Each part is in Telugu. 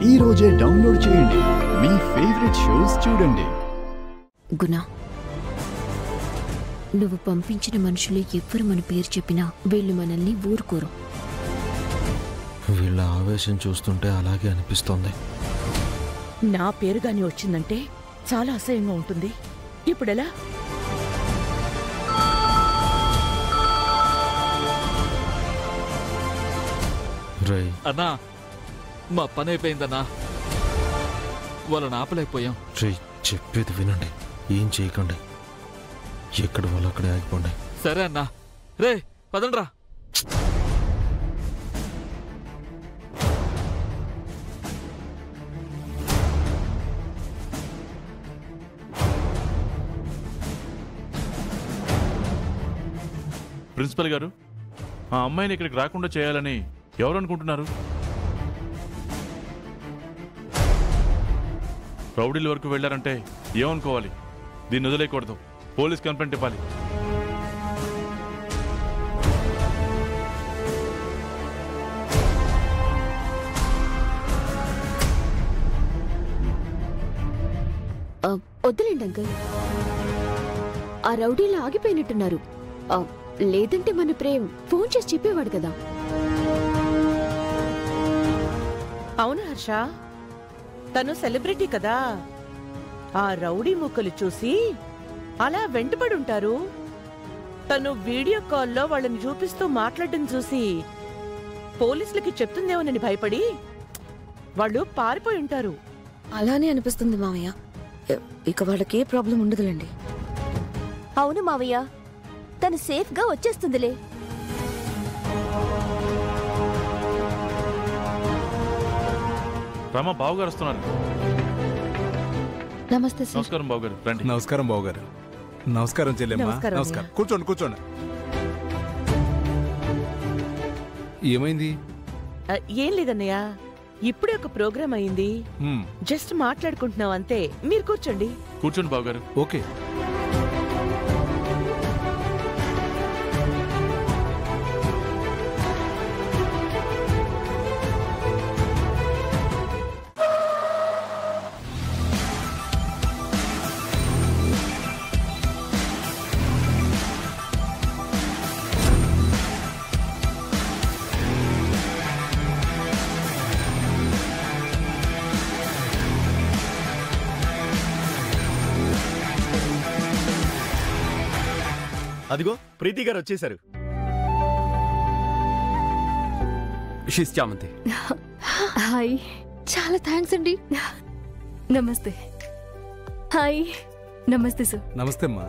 ఈ రోజే డౌన్లోడ్ చేయండి. మీ ఫేవరెట్ షోస్ చూడండి. గుణ, నువ్వు పంపించిన మనుషులు ఎవ్వరు మన పేరు చెప్పినా వీళ్ళు మనల్ని ఊరుకోరు. వీళ్ళ ఆవేశం చూస్తుంటే అలాగే అనిపిస్తోంది. నా పేరు గాని వచ్చిందంటే చాలా అసహ్యంగా ఉంటుంది. ఇప్పుడెలా? అన్నా, మా పని అయిపోయిందన్నా. వాళ్ళని ఆపలేకపోయాం. చెప్పేది వినండి, ఏం చేయకండి. ఎక్కడ వాళ్ళు అక్కడే ఆగిపోండి. సరే అన్నా. రే పదండ్రా. ప్రిన్సిపల్ గారు, ఆ అమ్మాయిని ఇక్కడికి రాకుండా చేయాలని ఎవరు అనుకుంటున్నారు? రౌడీల వరకు వెళ్ళారంటే ఏమనుకోవాలి? దీన్ని వదిలేయకూడదు. పోలీస్ కంప్లైంట్ ఇవ్వాలి. వద్దులేండి అంకుల్, ఆ రౌడీలు ఆగిపోయినట్టున్నారు. లేదంటే మన ప్రేమ్ ఫోన్ చేసి చెప్పేవాడు కదా. అవును హర్ష, తను సెలబ్రిటీ కదా. ఆ రౌడీ ముక్కలు చూసి అలా వెంటపడుంటారు. తను వీడియో కాల్లో వాళ్ళని చూపిస్తూ మాట్లాడడం చూసి పోలీసులకి చెప్తుందేమోనని భయపడి వాళ్ళు పారిపోయి ఉంటారు. అలానే అనిపిస్తుంది మావయ్య. ఇక వాళ్ళకే ప్రాబ్లం ఉండదులేండి. అవును మావయ్య, తను సేఫ్ గా వచ్చేస్తుందిలే. రామా, బావగారు వస్తున్నారు. నమస్తే సార్. నమస్కారం బావగారు, రండి. నమస్కారం బావగారు. నమస్కారం చెల్లెమ్మ. నమస్కారం. కూర్చోండి కూర్చోండి. ఏమైంది? ఏం లేదన్నయ్య, ఇప్పుడే ఒక ప్రోగ్రామ్ అయింది. జస్ట్ మాట్లాడుకుంటున్నాం అంతే. మీరు కూర్చోండి. కూర్చోండి బావగారు. ఓకే. అదిగో ప్రీతి గారు వచ్చేసారు. చామంతి. హాయ్, చాలా థ్యాంక్స్ అండి. నమస్తే. హాయ్. నమస్తే సార్. నమస్తే అమ్మా.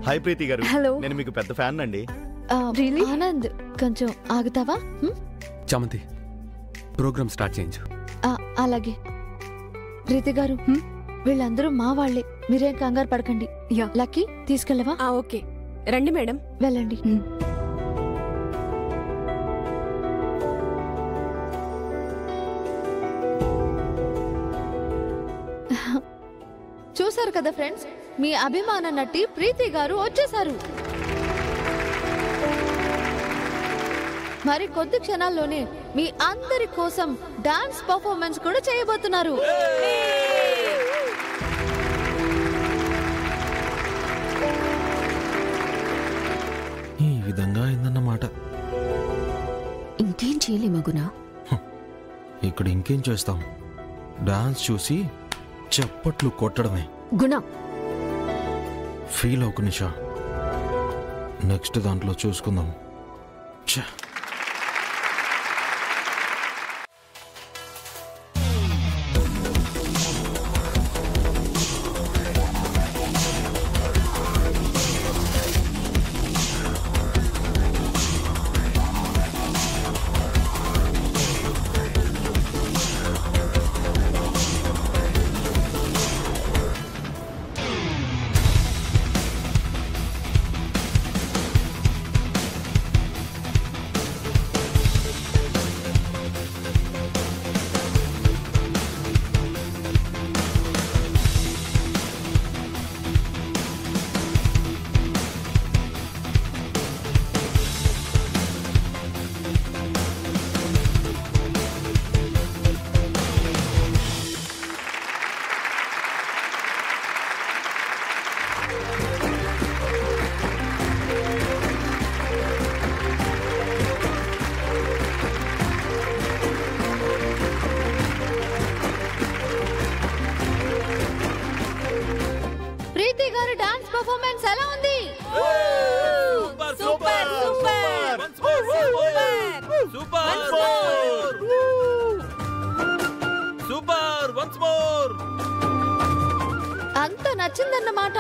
హాయ్ ప్రీతి గారు. హలో. నేను మీకు పెద్ద ఫ్యాన్ అండి. ఆనంద్, కొంచెం ఆగుతావా? చామంతి, ప్రోగ్రామ్ స్టార్ట్ చేయించు. అలాగే. ప్రీతి గారు, వీళ్ళందరూ మా వాళ్లే, మీరేం కంగారు పడకండి. లక్కీ, తీసుకెళ్ళవా? ఓకే, రండి మేడం. వెళ్ళండి. చూసారు కదా ఫ్రెండ్స్, మీ అభిమాన నటి ప్రీతి గారు వచ్చేసారు. మరి కొద్ది క్షణాల్లోనే మీ అందరి కోసం డాన్స్ పర్ఫార్మెన్స్ కూడా చేయబోతున్నారు. ఈ విధంగా అయిందన్నమాట. ఇంకేం చేయలేమా గుణ? ఇక్కడ ఇంకేం చేస్తాం? డాన్స్ చూసి చప్పట్లు కొట్టడమే. గుణ, ఫీల్ అవ్వకు నిషా. నెక్స్ట్ దాంట్లో చూసుకుందాం. పర్ఫార్మెన్స్ ఎలా ఉంది? Super super super super once more. అంత నచ్చిందన్నమాట.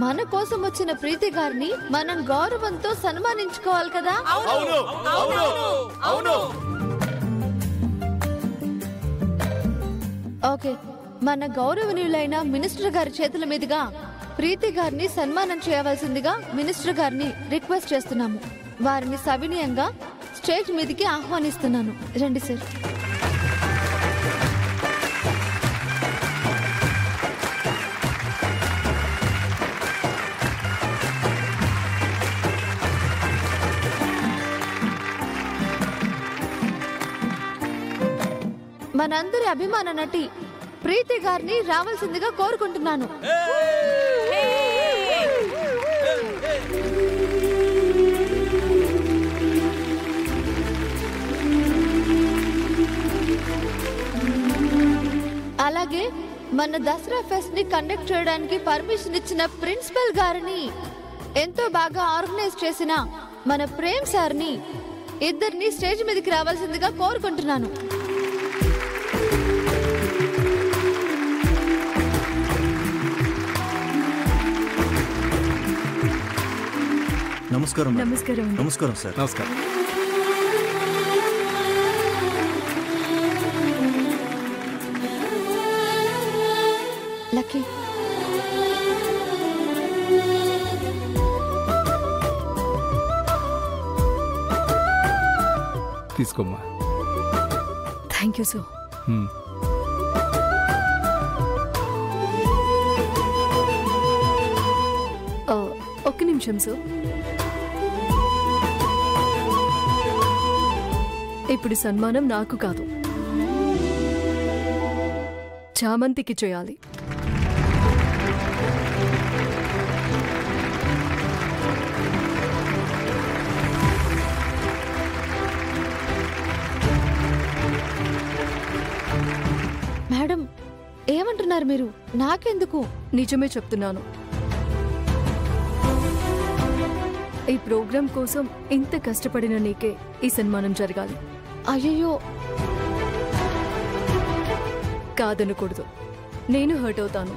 మన కోసం వచ్చిన ప్రీతి గారిని మనం గౌరవంతో సన్మానించుకోవాలి కదా. అవును అవును అవును. ఓకే, మన గౌరవనీయులైన మినిస్టర్ గారి చేతుల మీదుగా ప్రీతి గారిని సన్మానం చేయవలసిందిగా మినిస్టర్ గారిని రిక్వెస్ట్ చేస్తున్నాము. వారిని సవినయంగా స్టేజ్ మీదకి ఆహ్వానిస్తున్నాను. రండి సార్. మనందరి అభిమాన నటి ప్రీతి గారిని రావాల్సిందిగా కోరుకుంటున్నాను. అలాగే మన దసరా ఫెస్ట్ ని కండక్ట్ చేయడానికి పర్మిషన్ ఇచ్చిన ప్రిన్సిపల్ గారిని, ఎంతో బాగా ఆర్గనైజ్ చేసిన మన ప్రేమ్ సార్ని, ఇద్దరిని స్టేజ్ మీదకి రావాల్సిందిగా కోరుకుంటున్నాను. నమస్కారం. నమస్కారం. నమస్కారం సార్. నమస్కారం. లక్కీ, తీసుకోమ్మా. Thank you sir. ఒక్క నిమిషం సార్. ఇప్పుడు సన్మానం నాకు కాదు, చామంతికి చేయాలి. మేడం, ఏమంటున్నారు మీరు? నాకెందుకు? నిజమే చెప్తున్నాను. ఈ ప్రోగ్రాం కోసం ఇంత కష్టపడిన నీకే ఈ సన్మానం జరగాలి. అయ్యో, కాదనకూడదు. నేను హర్ట్ అవుతాను.